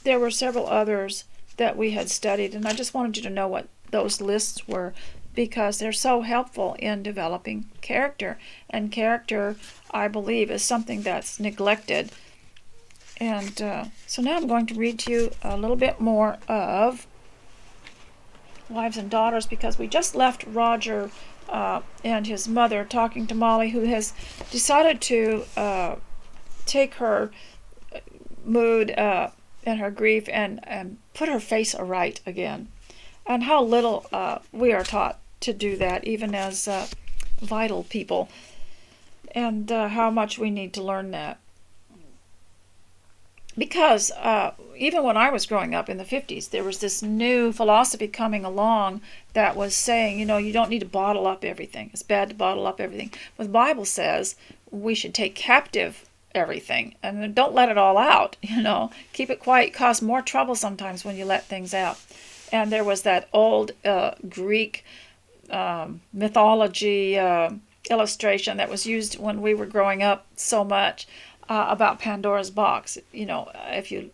there were several others that we had studied, and I just wanted you to know what those lists were, because they're so helpful in developing character. And character, I believe, is something that's neglected. And so now I'm going to read to you a little bit more of Wives and Daughters, because we just left Roger and his mother talking to Molly, who has decided to take her mood and her grief and put her face aright again. And how little we are taught to do that, even as vital people, and how much we need to learn that. Because even when I was growing up in the 50s, there was this new philosophy coming along that was saying, you don't need to bottle up everything. It's bad to bottle up everything. But the Bible says we should take captive everything and don't let it all out. Keep it quiet. It causes more trouble sometimes when you let things out. And there was that old Greek mythology illustration that was used when we were growing up so much about Pandora's box. If you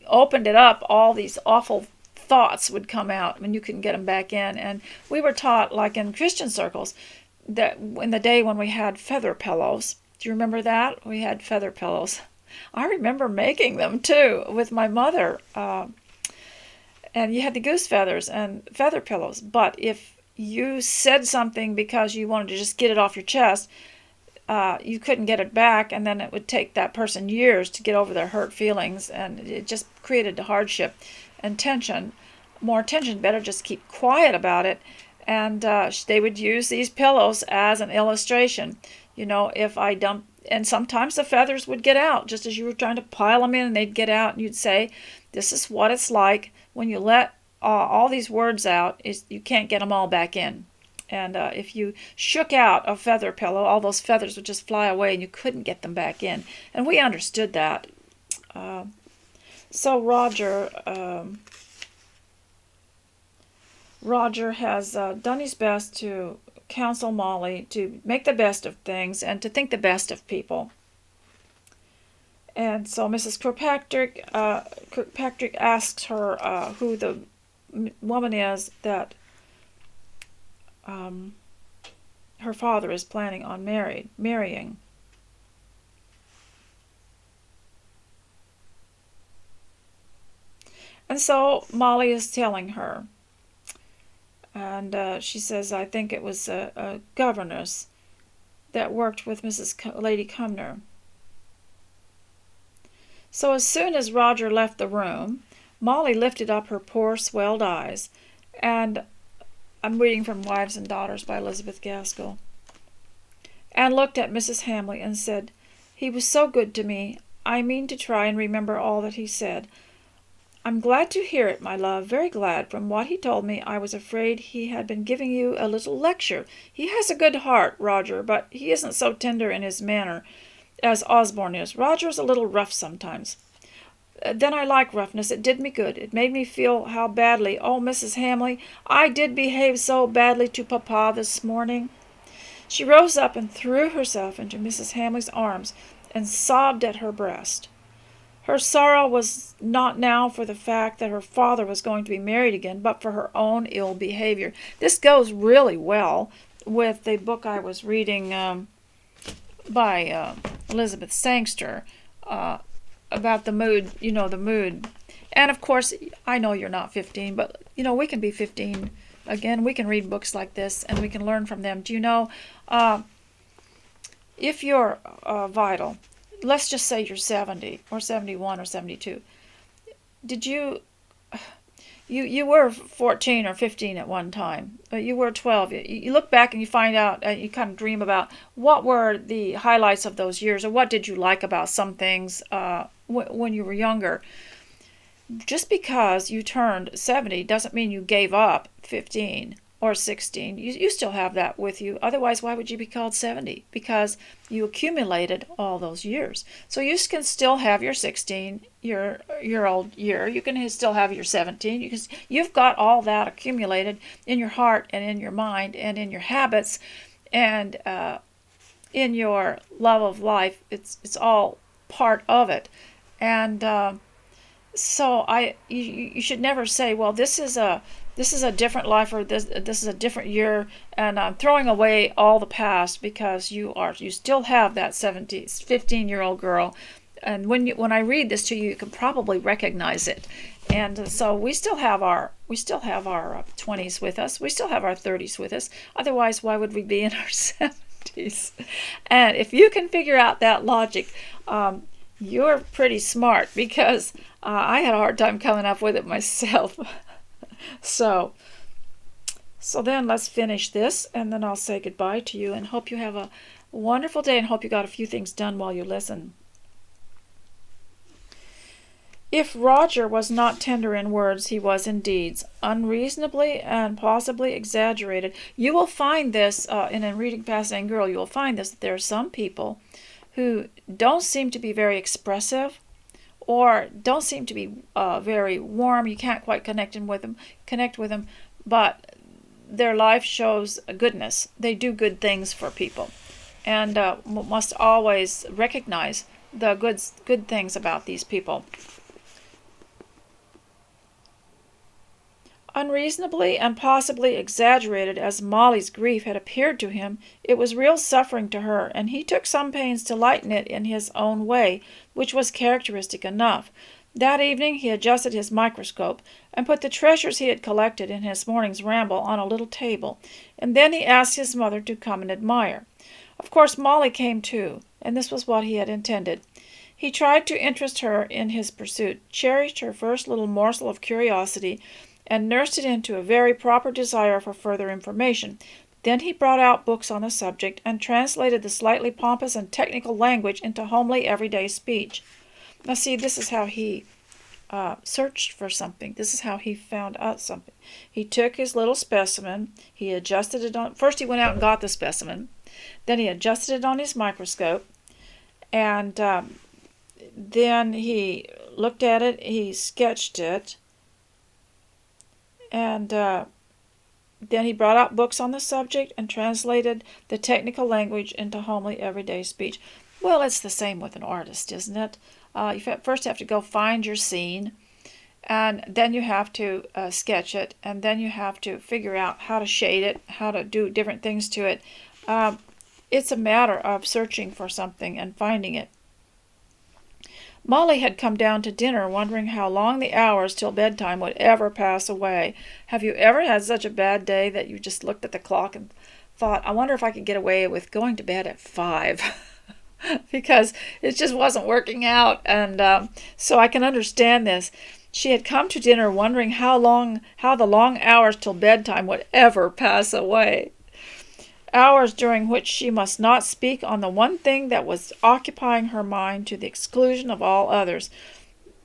opened it up, all these awful thoughts would come out and you couldn't get them back in. And we were taught, like in Christian circles, that in the day when we had feather pillows. Do you remember that? We had feather pillows. I remember making them too with my mother. And you had the goose feathers and feather pillows. But if you said something because you wanted to just get it off your chest, you couldn't get it back, and then it would take that person years to get over their hurt feelings, and it just created hardship and tension. More tension, better just keep quiet about it. And they would use these pillows as an illustration. If I dump, and sometimes the feathers would get out, just as you were trying to pile them in, and they'd get out, and you'd say, this is what it's like when you let all these words out, is you can't get them all back in. And if you shook out a feather pillow, all those feathers would just fly away and you couldn't get them back in. And we understood that. So Roger has done his best to counsel Molly to make the best of things and to think the best of people. And so Mrs. Kirkpatrick asks her who the woman is that her father is planning on marrying. And so Molly is telling her, and she says, I think it was a governess that worked with Lady Cumnor. So as soon as Roger left the room, Molly lifted up her poor swelled eyes, and I'm reading from Wives and Daughters by Elizabeth Gaskell, and looked at Mrs. Hamley and said, "He was so good to me. I mean to try and remember all that he said. I'm glad to hear it, my love, very glad. From what he told me, I was afraid he had been giving you a little lecture. He has a good heart, Roger, but he isn't so tender in his manner as Osborne is. Roger's a little rough sometimes." Then I like roughness. It did me good. It made me feel how badly, oh, Mrs. Hamley, I did behave so badly to Papa this morning. She rose up and threw herself into Mrs. Hamley's arms and sobbed at her breast. Her sorrow was not now for the fact that her father was going to be married again, but for her own ill behavior. This goes really well with the book I was reading by Elizabeth Sangster about the mood, the mood. And of course, I know you're not 15, but we can be 15 again. We can read books like this and we can learn from them. Do you know, if you're vital, let's just say you're 70 or 71 or 72. Did you were 14 or 15 at one time, but you were 12. You look back and you find out, you kind of dream about what were the highlights of those years, or what did you like about some things when you were younger. Just because you turned 70 doesn't mean you gave up 15 or 16. You still have that with you. Otherwise, why would you be called 70? Because you accumulated all those years. So you can still have your 16 your old year. You can still have your 17 because you've got all that accumulated in your heart and in your mind and in your habits and in your love of life. It's all part of it. And so you should never say, well, this is a different life, or this is a different year, and I'm throwing away all the past, because you still have that 15-year-old girl, and when I read this to you, you can probably recognize it. And so we still have our 20s with us. We still have our 30s with us. Otherwise, why would we be in our 70s? And if you can figure out that logic, you're pretty smart, because I had a hard time coming up with it myself. So then let's finish this, and then I'll say goodbye to you and hope you have a wonderful day, and hope you got a few things done while you listen. If Roger was not tender in words, he was in deeds, unreasonably and possibly exaggerated. You will find this in reading Pastoral Girl. You will find this, that there are some people who don't seem to be very expressive, or don't seem to be very warm. You can't quite connect with them, but their life shows goodness. They do good things for people, and must always recognize the good things about these people. Unreasonably and possibly exaggerated as Molly's grief had appeared to him, it was real suffering to her, and he took some pains to lighten it in his own way, which was characteristic enough. That evening he adjusted his microscope and put the treasures he had collected in his morning's ramble on a little table, and then he asked his mother to come and admire. Of course Molly came too, and this was what he had intended. He tried to interest her in his pursuit, cherished her first little morsel of curiosity, and nursed it into a very proper desire for further information. Then he brought out books on the subject, and translated the slightly pompous and technical language into homely everyday speech. Now see, this is how he searched for something. This is how he found out something. He took his little specimen, he adjusted it on... First he went out and got the specimen, then he adjusted it on his microscope, and then he looked at it, he sketched it, and then he brought out books on the subject and translated the technical language into homely everyday speech. Well, it's the same with an artist, isn't it? You first have to go find your scene, and then you have to sketch it, and then you have to figure out how to shade it, how to do different things to it. It's a matter of searching for something and finding it. Molly had come down to dinner, wondering how long the hours till bedtime would ever pass away. Have you ever had such a bad day that you just looked at the clock and thought, I wonder if I could get away with going to bed at 5? because it just wasn't working out. And so I can understand this. She had come to dinner wondering how the long hours till bedtime would ever pass away. Hours during which she must not speak on the one thing that was occupying her mind to the exclusion of all others.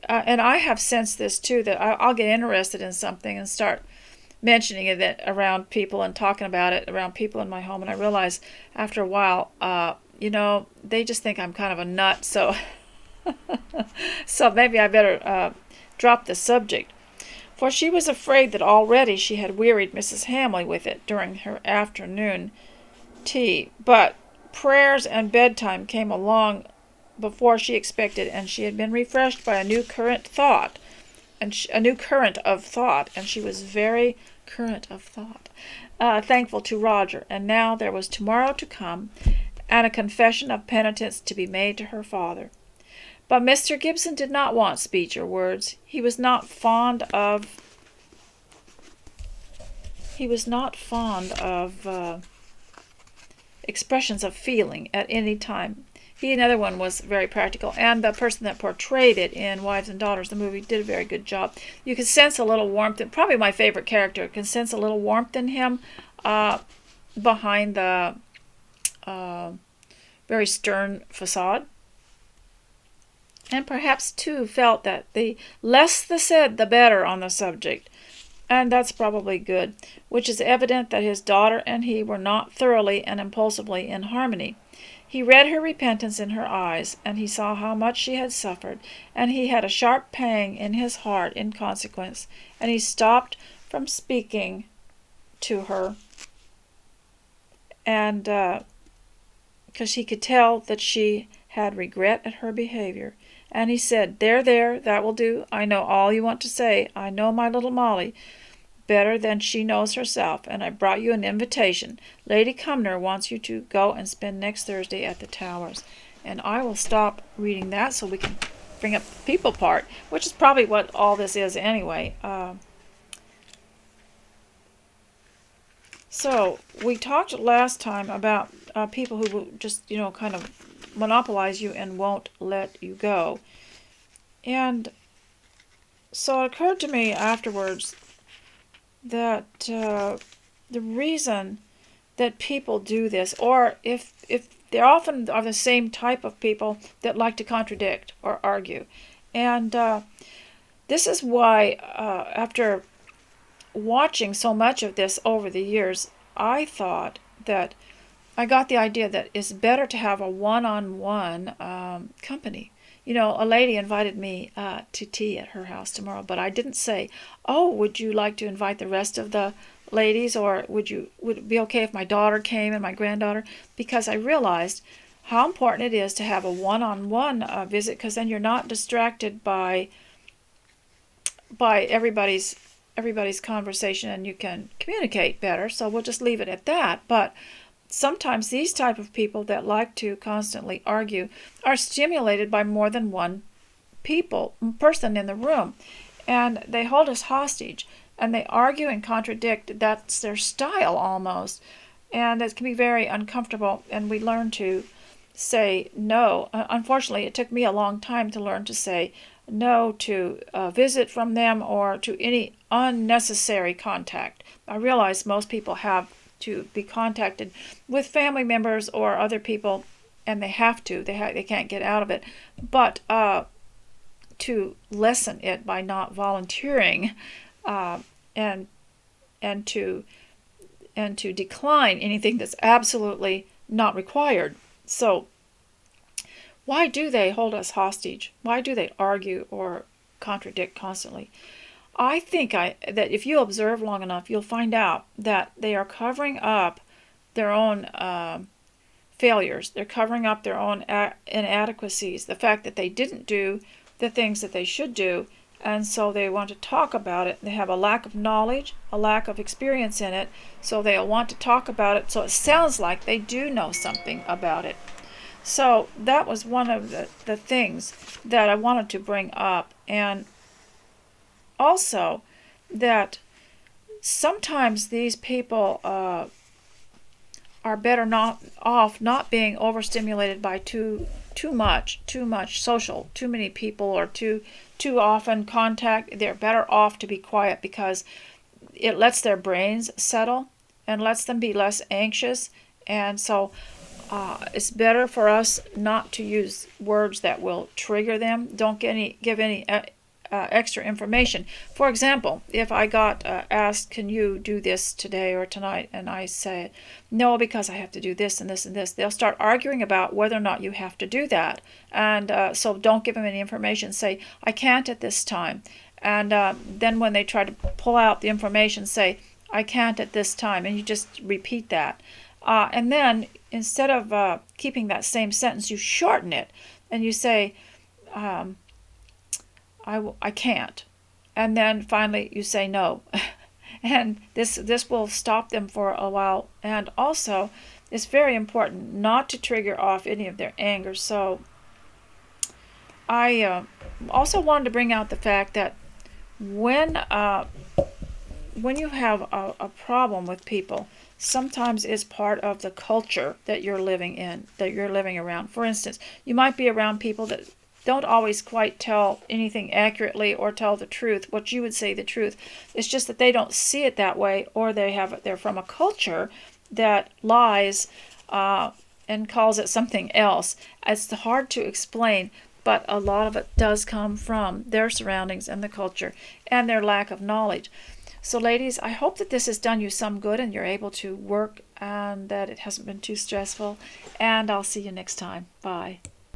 And I have sensed this too, that I'll get interested in something and start mentioning it around people and talking about it around people in my home, and I realize after a while, they just think I'm kind of a nut, so so maybe I better drop the subject. For she was afraid that already she had wearied Mrs. Hamley with it during her afternoon tea, but prayers and bedtime came along before she expected, and she had been refreshed by a new current of thought, and she was very current of thought, thankful to Roger. And now there was tomorrow to come, and a confession of penitence to be made to her father. But Mr. Gibson did not want speech or words. He was not fond of expressions of feeling at any time. He, another one, was very practical, and the person that portrayed it in Wives and Daughters, the movie, did a very good job. You can sense a little warmth, and probably my favorite character, can sense a little warmth in him behind the very stern facade. And perhaps, too, felt that the less the said, the better on the subject. And that's probably good, which is evident that his daughter and he were not thoroughly and impulsively in harmony. He read her repentance in her eyes, and he saw how much she had suffered, and he had a sharp pang in his heart in consequence, and he stopped from speaking to her, and because he could tell that she had regret at her behavior. And he said, there, that will do. I know all you want to say. I know my little Molly better than she knows herself, and I brought you an invitation. Lady Cumnor wants you to go and spend next Thursday at the Towers. And I will stop reading that so we can bring up the people part, which is probably what all this is anyway. So we talked last time about people who will just, kind of monopolize you and won't let you go. And so it occurred to me afterwards that the reason that people do this, or if they often are the same type of people that like to contradict or argue. And this is why, after watching so much of this over the years, I thought that I got the idea that it's better to have a one-on-one company. A lady invited me to tea at her house tomorrow, but I didn't say, oh, would you like to invite the rest of the ladies, or would it be okay if my daughter came and my granddaughter? Because I realized how important it is to have a one-on-one visit, because then you're not distracted by everybody's conversation, and you can communicate better. So we'll just leave it at that. But sometimes these type of people that like to constantly argue are stimulated by more than one person in the room, and they hold us hostage, and they argue and contradict. That's their style almost, and it can be very uncomfortable, and we learn to say no. Unfortunately, it took me a long time to learn to say no to a visit from them or to any unnecessary contact. I realize most people have to be contacted with family members or other people, and they have to. They can't get out of it. But to lessen it by not volunteering, and to decline anything that's absolutely not required. So why do they hold us hostage? Why do they argue or contradict constantly? I think that if you observe long enough, you'll find out that they are covering up their own failures. They're covering up their own inadequacies, the fact that they didn't do the things that they should do, and so they want to talk about it. They have a lack of knowledge, a lack of experience in it, so they'll want to talk about it, so it sounds like they do know something about it. So that was one of the things that I wanted to bring up. And also that sometimes these people are are better not off not being overstimulated by too much social, too many people, or too often contact. They're better off to be quiet because it lets their brains settle and lets them be less anxious. And so it's better for us not to use words that will trigger them. Don't give any extra information. For example, if I got asked, can you do this today or tonight, and I say no because I have to do this and this and this, they'll start arguing about whether or not you have to do that. And so don't give them any information. Say, I can't at this time. And then when they try to pull out the information, say, I can't at this time, and you just repeat that. And then instead of keeping that same sentence, you shorten it and you say, I can't. And then finally you say no. And this will stop them for a while. And also, it's very important not to trigger off any of their anger. So I also wanted to bring out the fact that when you have a problem with people, sometimes it's part of the culture that you're living in, that you're living around. For instance, you might be around people that don't always quite tell anything accurately or tell the truth, what you would say the truth. It's just that they don't see it that way, or they're from a culture that lies and calls it something else. It's hard to explain, but a lot of it does come from their surroundings and the culture and their lack of knowledge. So ladies, I hope that this has done you some good and you're able to work and that it hasn't been too stressful. And I'll see you next time. Bye.